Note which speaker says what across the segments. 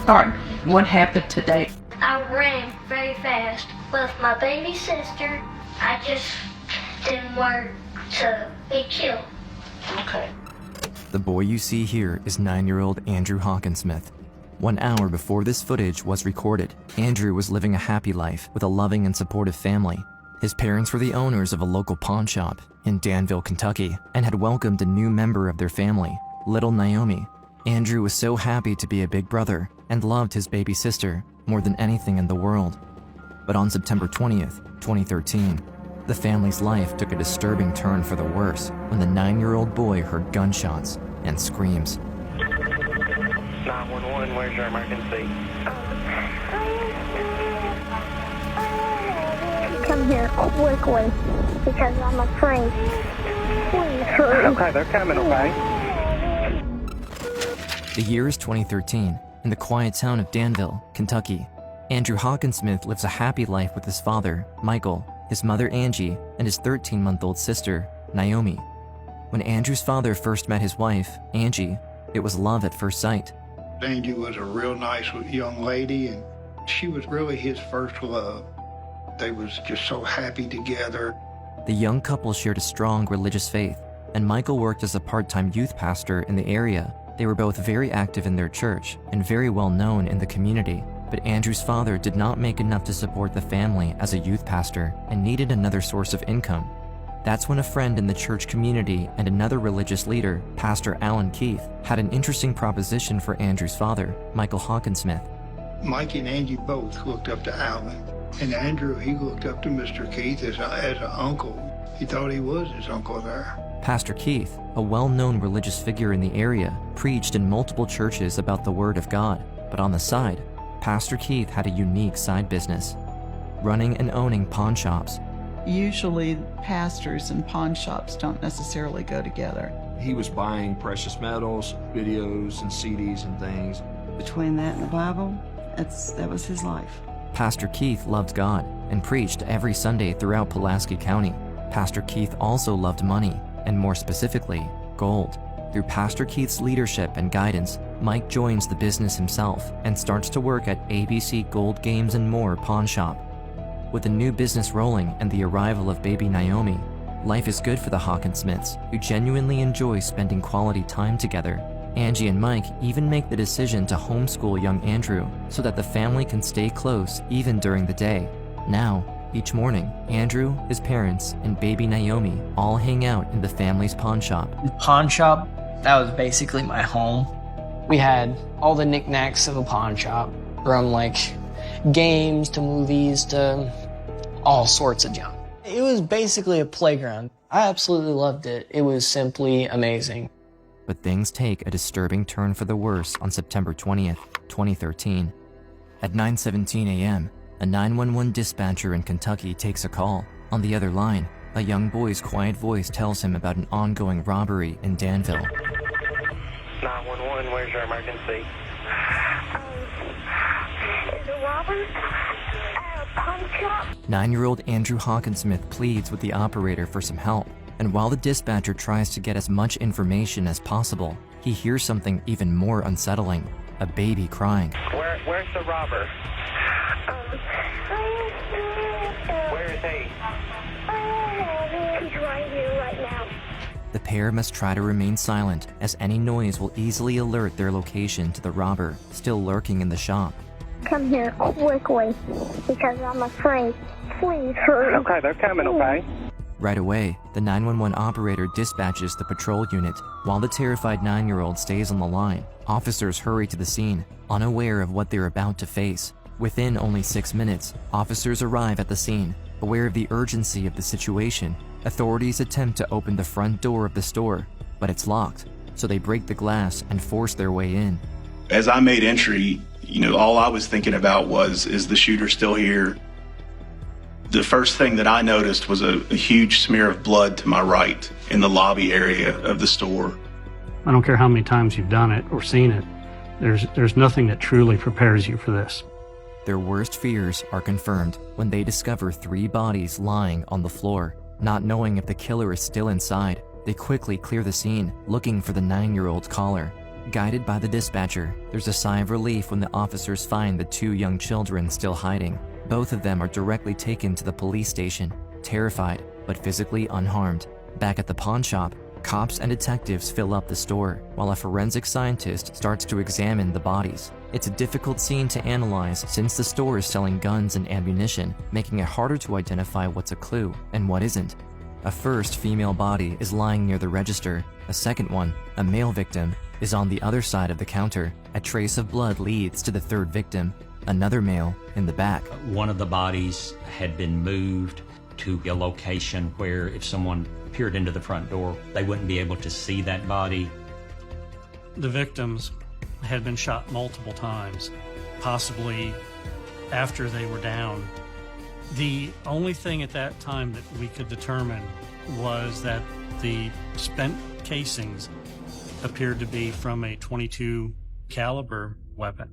Speaker 1: All right, what happened today?
Speaker 2: I ran very fast with my baby sister. I just didn't want to be killed.
Speaker 1: Okay.
Speaker 3: The boy you see here is 9-year-old Andrew Hawkinsmith. 1 hour before this footage was recorded, Andrew was living a happy life with a loving and supportive family. His parents were the owners of a local pawn shop in Danville, Kentucky, and had welcomed a new member of their family, little Naomi. Andrew was so happy to be a big brother and loved his baby sister more than anything in the world. But on September 20th, 2013, the family's life took a disturbing turn for the worse when the 9-year-old boy heard gunshots and screams.
Speaker 4: 911, where's your emergency?
Speaker 2: Come here quickly because I'm afraid. Please hurry.
Speaker 4: Okay, they're coming, okay?
Speaker 3: The year is 2013. In the quiet town of Danville, Kentucky, Andrew Hawkinsmith lives a happy life with his father, Michael, his mother, Angie, and his 13-month-old sister, Naomi. When Andrew's father first met his wife, Angie, it was love at first sight.
Speaker 5: Angie was a real nice young lady, and she was really his first love. They was just so happy together.
Speaker 3: The young couple shared a strong religious faith, and Michael worked as a part-time youth pastor in the area. They were both very active in their church and very well known in the community, but Andrew's father did not make enough to support the family as a youth pastor and needed another source of income. That's when a friend in the church community and another religious leader, Pastor Alan Keith, had an interesting proposition for Andrew's father, Michael Hawkinsmith.
Speaker 5: Mike and Angie both looked up to Alan, and Andrew, he looked up to Mr. Keith as an uncle. He thought he was his uncle there.
Speaker 3: Pastor Keith, a well-known religious figure in the area, preached in multiple churches about the Word of God, but on the side, Pastor Keith had a unique side business, running and owning pawn shops.
Speaker 6: Usually, pastors and pawn shops don't necessarily go together.
Speaker 7: He was buying precious metals, videos, and CDs and things.
Speaker 6: Between that and the Bible, that was his life.
Speaker 3: Pastor Keith loved God and preached every Sunday throughout Pulaski County. Pastor Keith also loved money, and more specifically, gold. Through Pastor Keith's leadership and guidance, Mike joins the business himself and starts to work at ABC Gold Games and More pawn shop. With the new business rolling and the arrival of baby Naomi, life is good for the Hawkinsmiths, who genuinely enjoy spending quality time together. Angie and Mike even make the decision to homeschool young Andrew so that the family can stay close even during the day. Now, each morning, Andrew, his parents, and baby Naomi all hang out in the family's pawn shop.
Speaker 8: The pawn shop, that was basically my home. We had all the knickknacks of a pawn shop, from like games to movies to all sorts of junk. It was basically a playground. I absolutely loved it. It was simply amazing.
Speaker 3: But things take a disturbing turn for the worse on September 20th, 2013. At 9:17 a.m., a 911 dispatcher in Kentucky takes a call. On the other line, a young boy's quiet voice tells him about an ongoing robbery in Danville.
Speaker 4: 911, where's your emergency?
Speaker 2: Is a robber at a pawn shop?
Speaker 3: 9-year-old Andrew Hawkinsmith pleads with the operator for some help, and while the dispatcher tries to get as much information as possible, he hears something even more unsettling, a baby crying.
Speaker 4: Where's the robber? Where is he?
Speaker 2: He's right here right now.
Speaker 3: The pair must try to remain silent, as any noise will easily alert their location to the robber still lurking in the shop.
Speaker 2: Come here quickly because I'm afraid. Please hurry.
Speaker 4: Okay, they're coming, okay?
Speaker 3: Right away, the 911 operator dispatches the patrol unit. While the terrified 9-year-old stays on the line, officers hurry to the scene, unaware of what they're about to face. Within only 6 minutes, officers arrive at the scene. Aware of the urgency of the situation, authorities attempt to open the front door of the store, but it's locked, so they break the glass and force their way in.
Speaker 9: As I made entry, all I was thinking about was, is the shooter still here? The first thing that I noticed was a huge smear of blood to my right in the lobby area of the store.
Speaker 10: I don't care how many times you've done it or seen it, there's nothing that truly prepares you for this.
Speaker 3: Their worst fears are confirmed when they discover 3 bodies lying on the floor. Not knowing if the killer is still inside, they quickly clear the scene, looking for the 9-year-old caller. Guided by the dispatcher, there's a sigh of relief when the officers find the 2 young children still hiding. Both of them are directly taken to the police station, terrified but physically unharmed. Back at the pawn shop, cops and detectives fill up the store, while a forensic scientist starts to examine the bodies. It's a difficult scene to analyze since the store is selling guns and ammunition, making it harder to identify what's a clue and what isn't. A first female body is lying near the register. A second one, a male victim, is on the other side of the counter. A trace of blood leads to the third victim, another male, in the back.
Speaker 11: One of the bodies had been moved to a location where if someone peered into the front door, they wouldn't be able to see that body.
Speaker 10: The victims had been shot multiple times, possibly after they were down. The only thing at that time that we could determine was that the spent casings appeared to be from a .22 caliber weapon.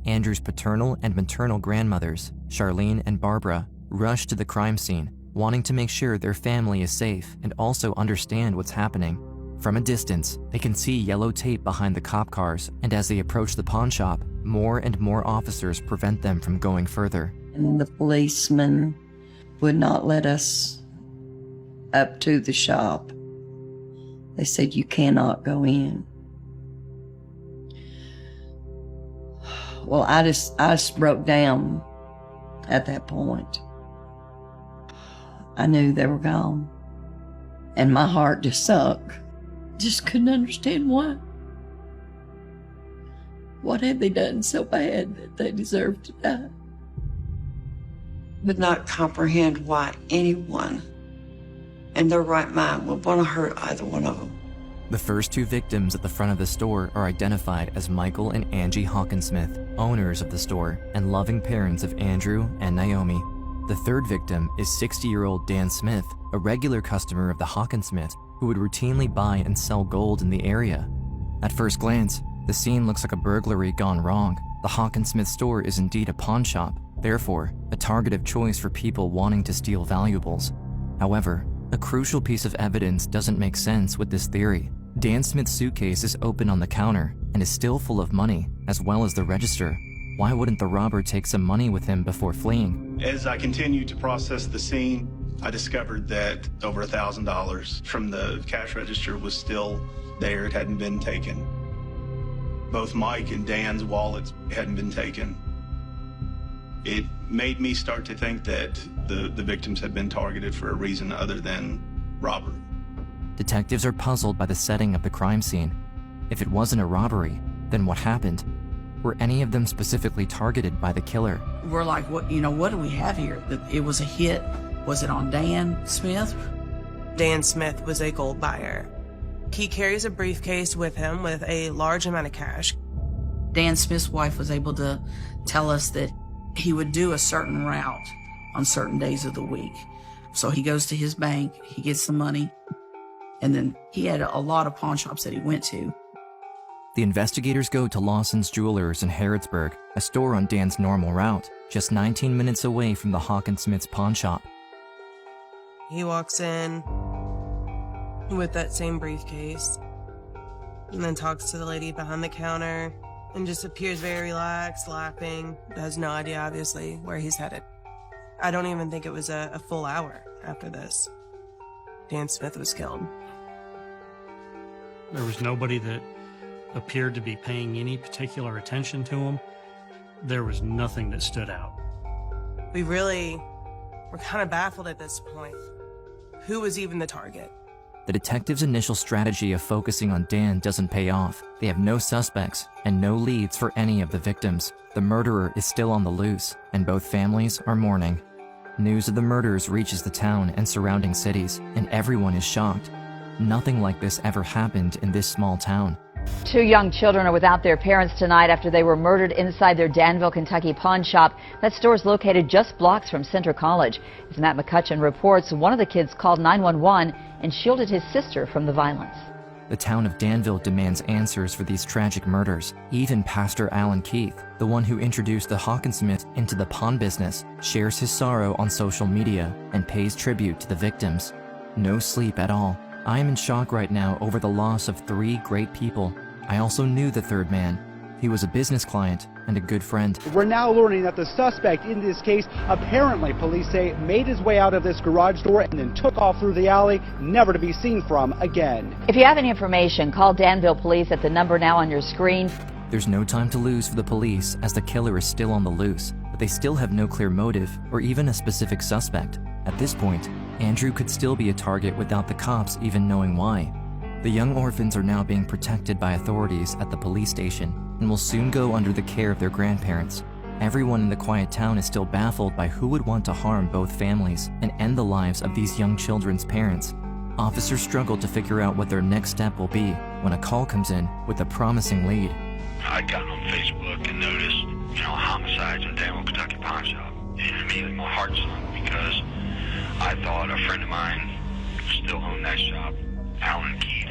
Speaker 3: Andrew's paternal and maternal grandmothers, Charlene and Barbara, rush to the crime scene, wanting to make sure their family is safe and also understand what's happening. From a distance, they can see yellow tape behind the cop cars, and as they approach the pawn shop, more and more officers prevent them from going further.
Speaker 12: And the policeman would not let us up to the shop. They said, "You cannot go in." Well, I just broke down at that point. I knew they were gone, and my heart just sunk. Just couldn't understand why. What had they done so bad that they deserved to die?
Speaker 13: Would not comprehend why anyone in their right mind would want to hurt either one of them.
Speaker 3: The first 2 victims at the front of the store are identified as Michael and Angie Hawkinsmith, owners of the store and loving parents of Andrew and Naomi. The third victim is 60-year-old Dan Smith, a regular customer of the Hawkinsmiths who would routinely buy and sell gold in the area. At first glance, the scene looks like a burglary gone wrong. The Hawkinsmith store is indeed a pawn shop, therefore a target of choice for people wanting to steal valuables. However, a crucial piece of evidence doesn't make sense with this theory. Dan Smith's suitcase is open on the counter and is still full of money, as well as the register. Why wouldn't the robber take some money with him before fleeing?
Speaker 9: As I continued to process the scene, I discovered that over $1,000 from the cash register was still there. It hadn't been taken. Both Mike and Dan's wallets hadn't been taken. It made me start to think that the victims had been targeted for a reason other than robbery.
Speaker 3: Detectives are puzzled by the setting of the crime scene. If it wasn't a robbery, then what happened? Were any of them specifically targeted by the killer?
Speaker 1: We're like, what do we have here? That it was a hit. Was it on Dan Smith?
Speaker 14: Dan Smith was a gold buyer. He carries a briefcase with him with a large amount of cash.
Speaker 1: Dan Smith's wife was able to tell us that he would do a certain route on certain days of the week. So he goes to his bank, he gets the money, and then he had a lot of pawn shops that he went to.
Speaker 3: The investigators go to Lawson's Jewelers in Harrodsburg, a store on Dan's normal route, just 19 minutes away from the Hawkinsmith's pawn shop.
Speaker 14: He walks in with that same briefcase and then talks to the lady behind the counter and just appears very relaxed, laughing. Has no idea, obviously, where he's headed. I don't even think it was a full hour after this. Dan Smith was killed.
Speaker 10: There was nobody that appeared to be paying any particular attention to him. There was nothing that stood out.
Speaker 14: We really were kind of baffled at this point. Who was even the target?
Speaker 3: The detectives' initial strategy of focusing on Dan doesn't pay off. They have no suspects and no leads for any of the victims. The murderer is still on the loose, and both families are mourning. News of the murders reaches the town and surrounding cities, and everyone is shocked. Nothing like this ever happened in this small town.
Speaker 15: 2 young children are without their parents tonight after they were murdered inside their Danville, Kentucky pawn shop. That store is located just blocks from Centre College. As Matt McCutcheon reports, one of the kids called 911 and shielded his sister from the violence.
Speaker 3: The town of Danville demands answers for these tragic murders. Even Pastor Alan Keith, the one who introduced the Hawkinsmiths into the pawn business, shares his sorrow on social media and pays tribute to the victims. No sleep at all. I am in shock right now over the loss of 3 great people. I also knew the third man. He was a business client and a good friend.
Speaker 16: We're now learning that the suspect in this case, apparently police say, made his way out of this garage door and then took off through the alley, never to be seen from again.
Speaker 15: If you have any information, call Danville Police at the number now on your screen.
Speaker 3: There's no time to lose for the police as the killer is still on the loose, but they still have no clear motive or even a specific suspect. At this point, Andrew could still be a target without the cops even knowing why. The young orphans are now being protected by authorities at the police station and will soon go under the care of their grandparents. Everyone in the quiet town is still baffled by who would want to harm both families and end the lives of these young children's parents. Officers struggle to figure out what their next step will be when a call comes in with a promising lead.
Speaker 17: I'd gotten on Facebook and noticed, homicides in Danville, Kentucky pawn shop. And immediately my heart sunk because I thought a friend of mine still owned that shop, Alan Keith.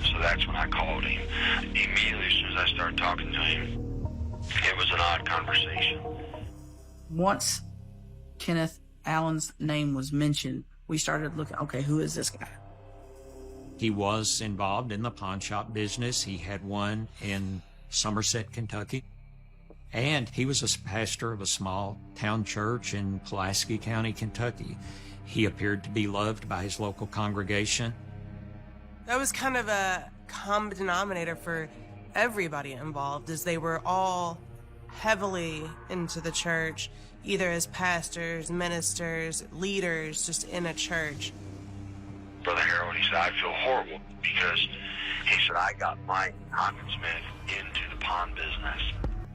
Speaker 17: So that's when I called him. Immediately, as soon as I started talking to him, it was an odd conversation.
Speaker 1: Once Kenneth Allen's name was mentioned, we started looking, okay, who is this guy?
Speaker 11: He was involved in the pawn shop business. He had one in Somerset, Kentucky. And he was a pastor of a small town church in Pulaski County, Kentucky. He appeared to be loved by his local congregation.
Speaker 14: That was kind of a common denominator for everybody involved, as they were all heavily into the church, either as pastors, ministers, leaders, just in a church.
Speaker 17: Brother Harold, he said, I feel horrible because he said, I got Mike Hawkinsmith into the pawn business.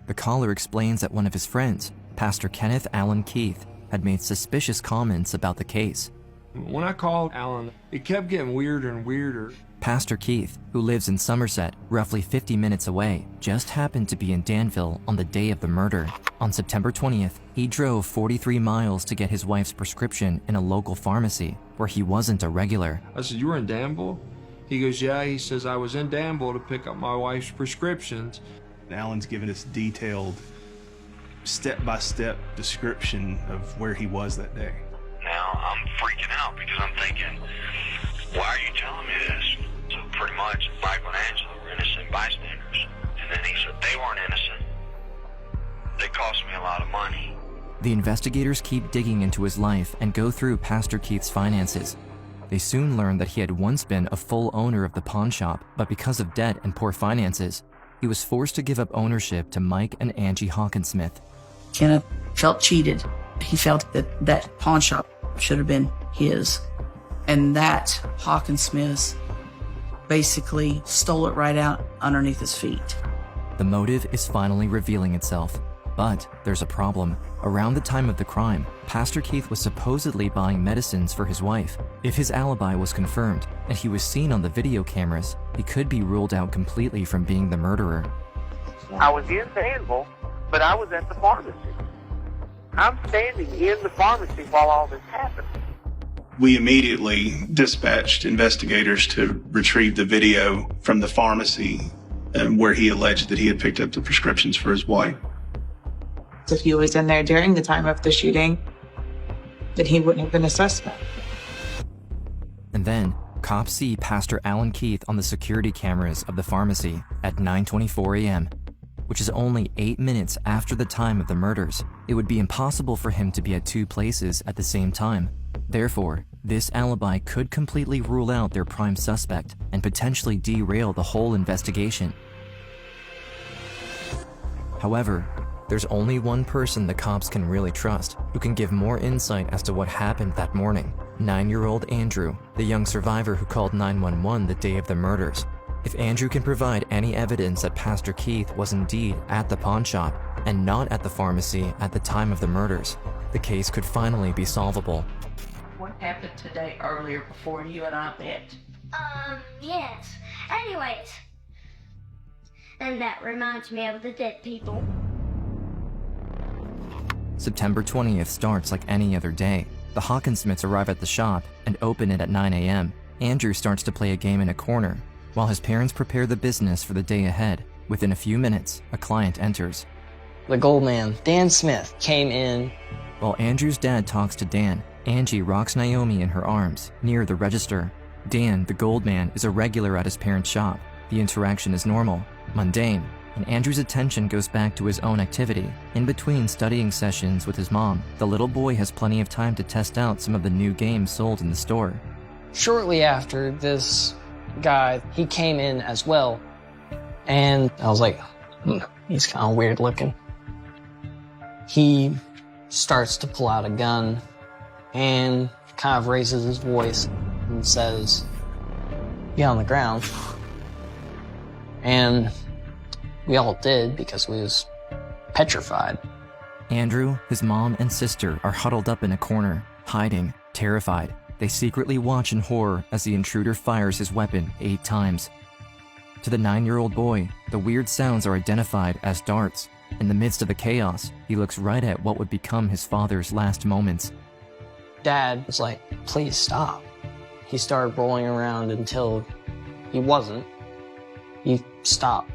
Speaker 3: The caller explains that one of his friends, Pastor Kenneth Allen Keith, had made suspicious comments about the case.
Speaker 7: When I called Alan, it kept getting weirder and weirder.
Speaker 3: Pastor Keith, who lives in Somerset, roughly 50 minutes away, just happened to be in Danville on the day of the murder. On September 20th, he drove 43 miles to get his wife's prescription in a local pharmacy where he wasn't a regular.
Speaker 7: I said, you were in Danville? He goes, yeah. He says, I was in Danville to pick up my wife's prescriptions.
Speaker 9: Alan's given us detailed, step-by-step description of where he was that day.
Speaker 17: Now I'm freaking out because I'm thinking, why are you telling me this? So pretty much Michael and Angela were innocent bystanders. And then he said they weren't innocent. They cost me a lot of money.
Speaker 3: The investigators keep digging into his life and go through Pastor Keith's finances. They soon learn that he had once been a full owner of the pawn shop, but because of debt and poor finances, he was forced to give up ownership to Mike and Angie Hawkinsmith.
Speaker 1: Kenneth felt cheated. He felt that that pawn shop should have been his. And that Hawkinsmiths basically stole it right out underneath his feet.
Speaker 3: The motive is finally revealing itself. But there's a problem. Around the time of the crime, Pastor Keith was supposedly buying medicines for his wife. If his alibi was confirmed and he was seen on the video cameras, he could be ruled out completely from being the murderer.
Speaker 4: I was in Danville, but I was at the pharmacy. I'm standing in the pharmacy while all this happened.
Speaker 9: We immediately dispatched investigators to retrieve the video from the pharmacy where he alleged that he had picked up the prescriptions for his wife.
Speaker 18: If he was in there during the time of the shooting, then he wouldn't have been a suspect.
Speaker 3: And then, cops see Pastor Alan Keith on the security cameras of the pharmacy at 9:24 a.m., which is only 8 minutes after the time of the murders. It would be impossible for him to be at 2 places at the same time. Therefore, this alibi could completely rule out their prime suspect and potentially derail the whole investigation. However, there's only one person the cops can really trust who can give more insight as to what happened that morning. 9-year-old Andrew, the young survivor who called 911 the day of the murders. If Andrew can provide any evidence that Pastor Keith was indeed at the pawn shop and not at the pharmacy at the time of the murders, the case could finally be solvable.
Speaker 1: What happened today earlier before you and I met?
Speaker 2: Yes. Anyways. And that reminds me of the dead people.
Speaker 3: September 20th starts like any other day. The Hawkinsmiths arrive at the shop and open it at 9 a.m. Andrew starts to play a game in a corner, while his parents prepare the business for the day ahead. Within a few minutes, a client enters.
Speaker 8: The gold man, Dan Smith, came in.
Speaker 3: While Andrew's dad talks to Dan, Angie rocks Naomi in her arms, near the register. Dan, the gold man, is a regular at his parents' shop. The interaction is normal, mundane, and Andrew's attention goes back to his own activity. In between studying sessions with his mom, the little boy has plenty of time to test out some of the new games sold in the store.
Speaker 8: Shortly after, this guy, he came in as well, and I was like, he's kind of weird looking. He starts to pull out a gun and kind of raises his voice and says, "Get on the ground." And we all did because we was petrified.
Speaker 3: Andrew, his mom, and sister are huddled up in a corner, hiding, terrified. They secretly watch in horror as the intruder fires his weapon 8 times. To the 9-year-old boy, the weird sounds are identified as darts. In the midst of the chaos, he looks right at what would become his father's last moments.
Speaker 8: Dad was like, "Please stop." He started rolling around until he wasn't. He stopped.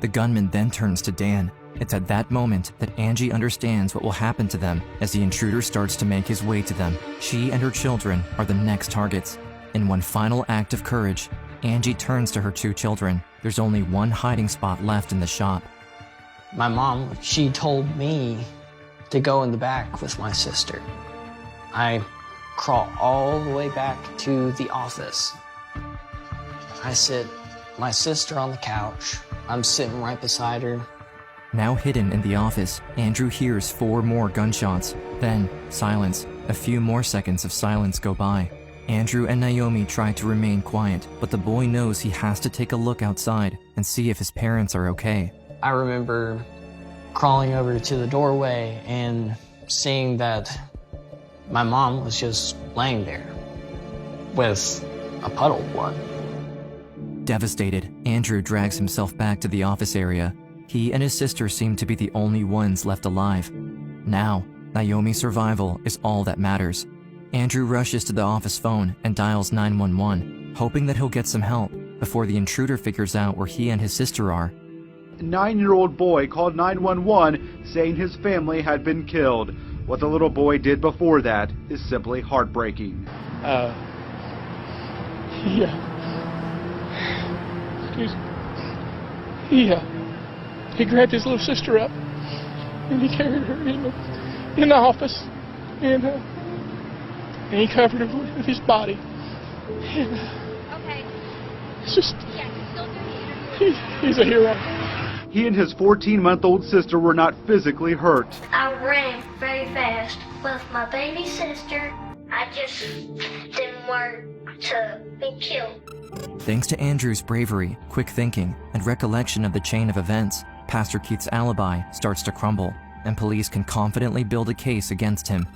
Speaker 3: The gunman then turns to Dan. It's at that moment that Angie understands what will happen to them as the intruder starts to make his way to them. She and her children are the next targets. In one final act of courage, Angie turns to her 2 children. There's only one hiding spot left in the shop.
Speaker 8: My mom, she told me to go in the back with my sister. I crawl all the way back to the office. I sit my sister on the couch. I'm sitting right beside her.
Speaker 3: Now hidden in the office, Andrew hears 4 more gunshots. Then, silence. A few more seconds of silence go by. Andrew and Naomi try to remain quiet, but the boy knows he has to take a look outside and see if his parents are okay.
Speaker 8: I remember crawling over to the doorway and seeing that my mom was just laying there with a puddle of blood.
Speaker 3: Devastated, Andrew drags himself back to the office area. He and his sister seem to be the only ones left alive. Now, Naomi's survival is all that matters. Andrew rushes to the office phone and dials 911, hoping that he'll get some help before the intruder figures out where he and his sister are.
Speaker 16: A 9-year-old boy called 911 saying his family had been killed. What the little boy did before that is simply heartbreaking.
Speaker 19: He grabbed his little sister up and he carried her in the office and he covered her with his body. And,
Speaker 2: Okay.
Speaker 19: It's just,
Speaker 2: Yeah, you still do the interview.
Speaker 19: he's a hero.
Speaker 16: He and his 14-month-old sister were not physically hurt.
Speaker 2: I ran very fast with my baby sister. I just didn't want to be killed.
Speaker 3: Thanks to Andrew's bravery, quick thinking, and recollection of the chain of events, Pastor Keith's alibi starts to crumble, and police can confidently build a case against him.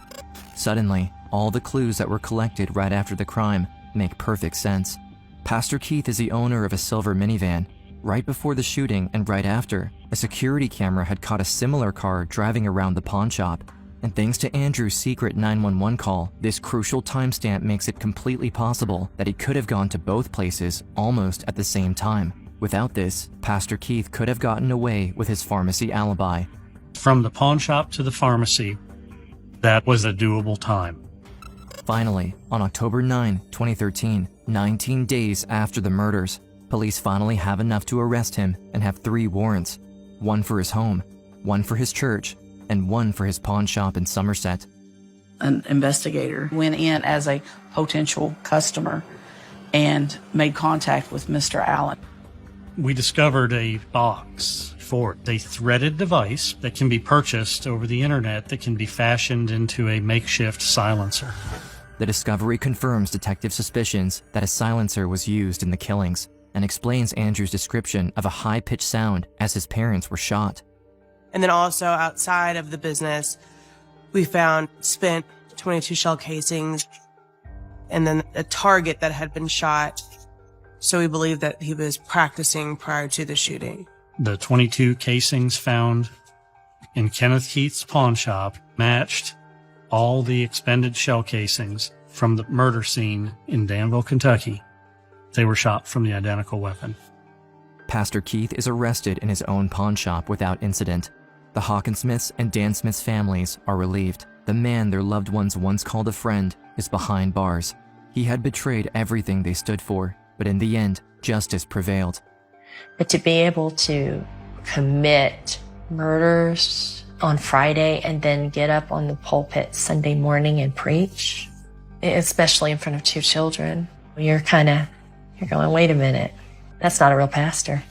Speaker 3: Suddenly, all the clues that were collected right after the crime make perfect sense. Pastor Keith is the owner of a silver minivan. Right before the shooting and right after, a security camera had caught a similar car driving around the pawn shop. And thanks to Andrew's secret 911 call, this crucial timestamp makes it completely possible that he could have gone to both places almost at the same time. Without this, Pastor Keith could have gotten away with his pharmacy alibi.
Speaker 10: From the pawn shop to the pharmacy, that was a doable time.
Speaker 3: Finally, on October 9, 2013, 19 days after the murders, police finally have enough to arrest him and have 3 warrants. One for his home, one for his church, and one for his pawn shop in Somerset.
Speaker 1: An investigator went in as a potential customer and made contact with Mr. Allen.
Speaker 10: We discovered a box for it, a threaded device that can be purchased over the internet that can be fashioned into a makeshift silencer.
Speaker 3: The discovery confirms detective suspicions that a silencer was used in the killings and explains Andrew's description of a high-pitched sound as his parents were shot.
Speaker 14: And then also outside of the business, we found spent 22 shell casings and then a target that had been shot. So we believe that he was practicing prior to the shooting.
Speaker 10: The 22 casings found in Kenneth Keith's pawn shop matched all the expended shell casings from the murder scene in Danville, Kentucky. They were shot from the identical weapon.
Speaker 3: Pastor Keith is arrested in his own pawn shop without incident. The Hawkinsmiths and Dan Smith's families are relieved. The man their loved ones once called a friend is behind bars. He had betrayed everything they stood for, but in the end, justice prevailed.
Speaker 20: But to be able to commit murders on Friday and then get up on the pulpit Sunday morning and preach, especially in front of 2 children, you're going, wait a minute, that's not a real pastor.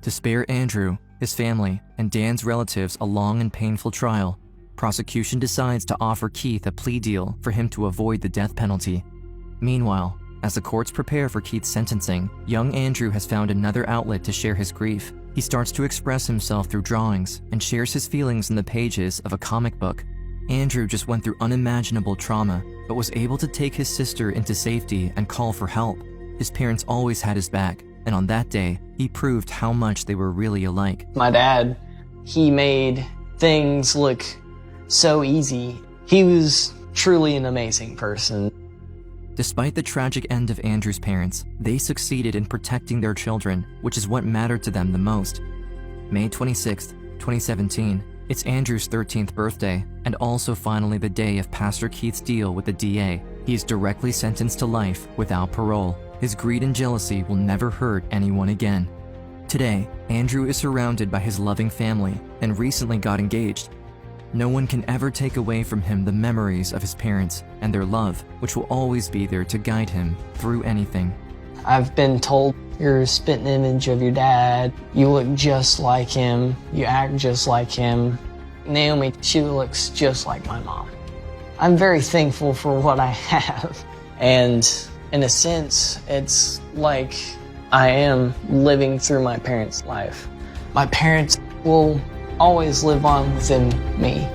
Speaker 3: To spare Andrew, his family, and Dan's relatives a long and painful trial, prosecution decides to offer Keith a plea deal for him to avoid the death penalty. Meanwhile, as the courts prepare for Keith's sentencing, young Andrew has found another outlet to share his grief. He starts to express himself through drawings and shares his feelings in the pages of a comic book. Andrew just went through unimaginable trauma, but was able to take his sister into safety and call for help. His parents always had his back, and on that day, he proved how much they were really alike.
Speaker 8: My dad, he made things look so easy. He was truly an amazing person.
Speaker 3: Despite the tragic end of Andrew's parents, they succeeded in protecting their children, which is what mattered to them the most. May 26, 2017, it's Andrew's 13th birthday, and also finally the day of Pastor Keith's deal with the DA. He is directly sentenced to life without parole. His greed and jealousy will never hurt anyone again. Today, Andrew is surrounded by his loving family and recently got engaged. No one can ever take away from him the memories of his parents and their love, which will always be there to guide him through anything.
Speaker 8: I've been told you're a spitting image of your dad. You look just like him. You act just like him. Naomi, she looks just like my mom. I'm very thankful for what I have. And in a sense, it's like I am living through my parents' life. My parents will always live on within me.